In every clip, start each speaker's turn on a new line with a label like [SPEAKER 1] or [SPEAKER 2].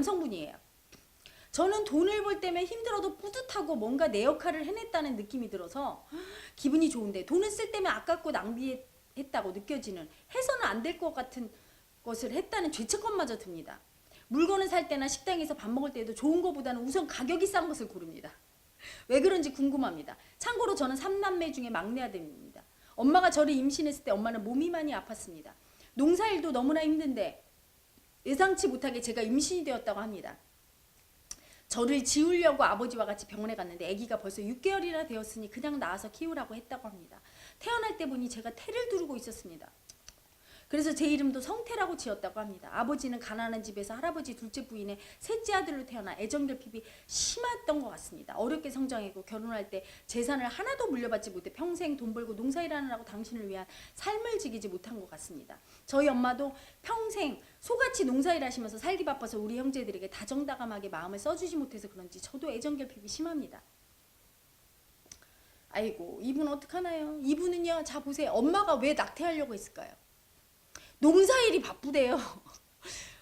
[SPEAKER 1] 남성분이에요. 저는 돈을 벌 때면 힘들어도 뿌듯하고 뭔가 내 역할을 해냈다는 느낌이 들어서 기분이 좋은데, 돈을 쓸 때면 아깝고 낭비했다고 느껴지는, 해서는 안 될 것 같은 것을 했다는 죄책감마저 듭니다. 물건을 살 때나 식당에서 밥 먹을 때도 좋은 것보다는 우선 가격이 싼 것을 고릅니다. 왜 그런지 궁금합니다. 참고로 저는 3남매 중에 막내 아들입니다. 엄마가 저를 임신했을 때 엄마는 몸이 많이 아팠습니다. 농사일도 너무나 힘든데 예상치 못하게 제가 임신이 되었다고 합니다. 저를 지우려고 아버지와 같이 병원에 갔는데 아기가 벌써 6개월이나 되었으니 그냥 낳아서 키우라고 했다고 합니다. 태어날 때 보니 제가 태를 두르고 있었습니다. 그래서 제 이름도 성태라고 지었다고 합니다. 아버지는 가난한 집에서 할아버지 둘째 부인의 셋째 아들로 태어나 애정결핍이 심했던 것 같습니다. 어렵게 성장했고 결혼할 때 재산을 하나도 물려받지 못해 평생 돈 벌고 농사일하느라고 당신을 위한 삶을 지키지 못한 것 같습니다. 저희 엄마도 평생 소같이 농사일 하시면서 살기 바빠서 우리 형제들에게 다정다감하게 마음을 써주지 못해서 그런지 저도 애정결핍이 심합니다. 아이고, 이분 어떡하나요? 이분은요, 자 보세요. 엄마가 왜 낙태하려고 했을까요? 농사일이 바쁘대요.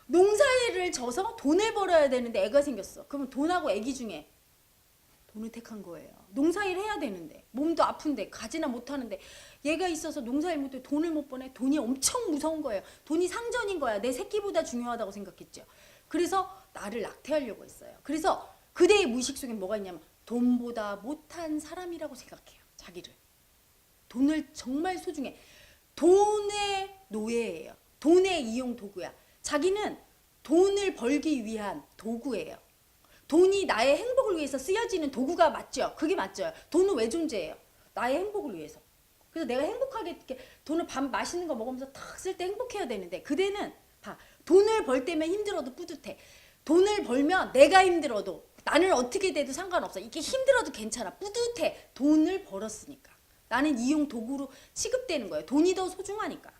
[SPEAKER 1] 농사일을 져서 돈을 벌어야 되는데 애가 생겼어. 그러면 돈하고 애기 중에 돈을 택한 거예요. 농사일 해야 되는데 몸도 아픈데 가지나 못하는데 얘가 있어서 농사일 못해 돈을 못 버네. 돈이 엄청 무서운 거예요. 돈이 상전인 거야. 내 새끼보다 중요하다고 생각했죠. 그래서 나를 낙태하려고 했어요. 그래서 그대의 무의식 속에 뭐가 있냐면 돈보다 못한 사람이라고 생각해요. 자기를. 돈을 정말 소중해. 돈의 노예예요. 돈의 이용 도구야. 자기는 돈을 벌기 위한 도구예요. 돈이 나의 행복을 위해서 쓰여지는 도구가 맞죠? 그게 맞죠? 돈은 왜 존재해요? 나의 행복을 위해서. 그래서 내가 행복하게 이렇게 돈을 밥 맛있는 거 먹으면서 탁 쓸 때 행복해야 되는데, 그대는 봐. 돈을 벌 때면 힘들어도 뿌듯해. 돈을 벌면 내가 힘들어도 나는 어떻게 돼도 상관없어. 이게 힘들어도 괜찮아. 뿌듯해. 돈을 벌었으니까. 나는 이용 도구로 취급되는 거예요. 돈이 더 소중하니까.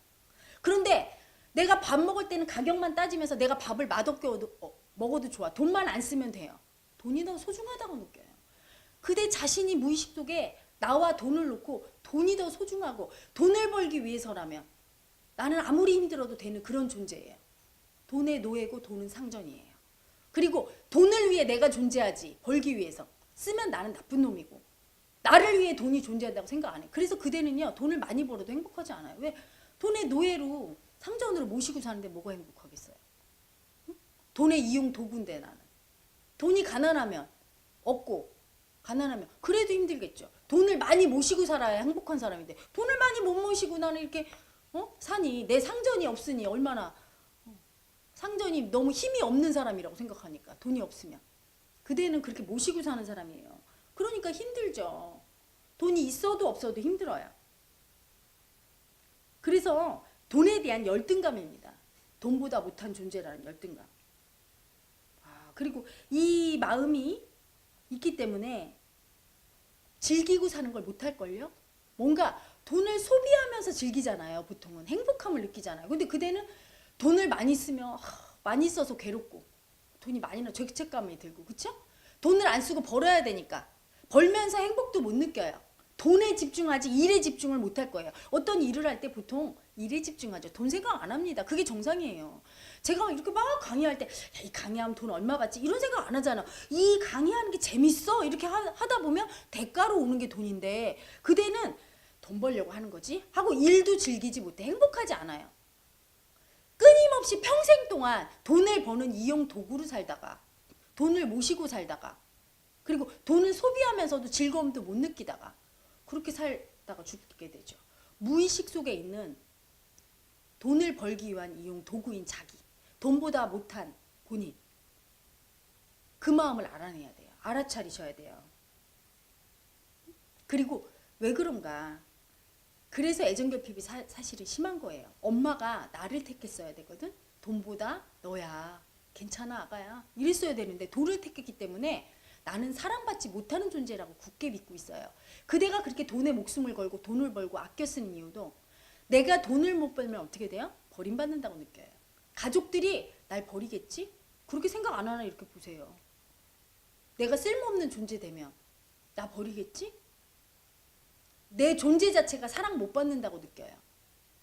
[SPEAKER 1] 그런데 내가 밥 먹을 때는 가격만 따지면서 내가 밥을 맛없게 먹어도 좋아. 돈만 안 쓰면 돼요. 돈이 더 소중하다고 느껴요. 그대 자신이 무의식 속에 나와 돈을 놓고 돈이 더 소중하고 돈을 벌기 위해서라면 나는 아무리 힘들어도 되는 그런 존재예요. 돈의 노예고 돈은 상전이에요. 그리고 돈을 위해 내가 존재하지, 벌기 위해서. 쓰면 나는 나쁜 놈이고 나를 위해 돈이 존재한다고 생각 안 해. 그래서 그대는요, 돈을 많이 벌어도 행복하지 않아요. 왜? 돈의 노예로 상전으로 모시고 사는데 뭐가 행복하겠어요? 응? 돈의 이용 도구인데 나는. 돈이 가난하면 없고 가난하면 그래도 힘들겠죠. 돈을 많이 모시고 살아야 행복한 사람인데 돈을 많이 못 모시고 나는 이렇게 사니, 내 상전이 없으니 얼마나 상전이 너무 힘이 없는 사람이라고 생각하니까. 돈이 없으면. 그대는 그렇게 모시고 사는 사람이에요. 그러니까 힘들죠. 돈이 있어도 없어도 힘들어요. 그래서 돈에 대한 열등감입니다. 돈보다 못한 존재라는 열등감. 그리고 이 마음이 있기 때문에 즐기고 사는 걸 못할걸요? 뭔가 돈을 소비하면서 즐기잖아요. 보통은 행복함을 느끼잖아요. 근데 그대는 돈을 많이 쓰면 많이 써서 괴롭고 돈이 많이 나 죄책감이 들고, 그쵸? 돈을 안 쓰고 벌어야 되니까 벌면서 행복도 못 느껴요. 돈에 집중하지 일에 집중을 못할 거예요. 어떤 일을 할 때 보통 일에 집중하죠. 돈 생각 안 합니다. 그게 정상이에요. 제가 이렇게 막 강의할 때 이 강의하면 돈 얼마 받지? 이런 생각 안 하잖아. 이 강의하는 게 재밌어? 이렇게 하다 보면 대가로 오는 게 돈인데 그대는 돈 벌려고 하는 거지? 하고 일도 즐기지 못해. 행복하지 않아요. 끊임없이 평생 동안 돈을 버는 이용 도구로 살다가 돈을 모시고 살다가 그리고 돈을 소비하면서도 즐거움도 못 느끼다가 그렇게 살다가 죽게 되죠. 무의식 속에 있는 돈을 벌기 위한 이용 도구인 자기, 돈보다 못한 본인, 그 마음을 알아내야 돼요. 알아차리셔야 돼요. 그리고 왜 그런가? 그래서 애정결핍이 사실은 심한 거예요. 엄마가 나를 택했어야 되거든. 돈보다 너야, 괜찮아 아가야, 이랬어야 되는데 돈을 택했기 때문에 나는 사랑받지 못하는 존재라고 굳게 믿고 있어요. 그대가 그렇게 돈에 목숨을 걸고 돈을 벌고 아껴 쓰는 이유도 내가 돈을 못 벌면 어떻게 돼요? 버림받는다고 느껴요. 가족들이 날 버리겠지? 그렇게 생각 안 하나 이렇게 보세요. 내가 쓸모없는 존재 되면 나 버리겠지? 내 존재 자체가 사랑 못 받는다고 느껴요.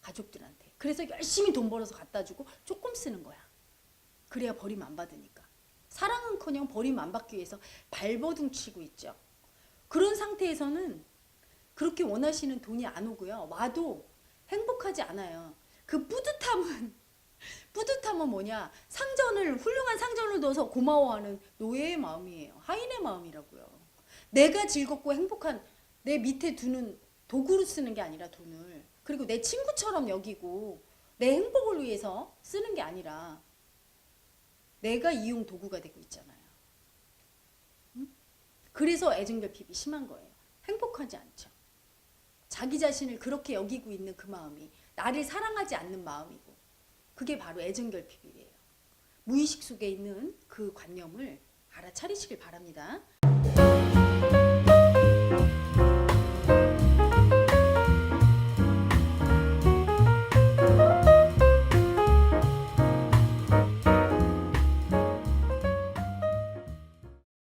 [SPEAKER 1] 가족들한테. 그래서 열심히 돈 벌어서 갖다 주고 조금 쓰는 거야. 그래야 버림 안 받으니까. 사랑은커녕 버림 안 받기 위해서 발버둥 치고 있죠. 그런 상태에서는 그렇게 원하시는 돈이 안 오고요. 와도 행복하지 않아요. 그 뿌듯함은 뭐냐? 훌륭한 상전을 둬서 고마워하는 노예의 마음이에요. 하인의 마음이라고요. 내가 즐겁고 행복한 내 밑에 두는 도구로 쓰는 게 아니라 돈을, 그리고 내 친구처럼 여기고 내 행복을 위해서 쓰는 게 아니라 내가 이용 도구가 되고 있잖아요. 응? 그래서 애정결핍이 심한 거예요. 행복하지 않죠. 자기 자신을 그렇게 여기고 있는 그 마음이 나를 사랑하지 않는 마음이고, 그게 바로 애정결핍이에요. 무의식 속에 있는 그 관념을 알아차리시길 바랍니다.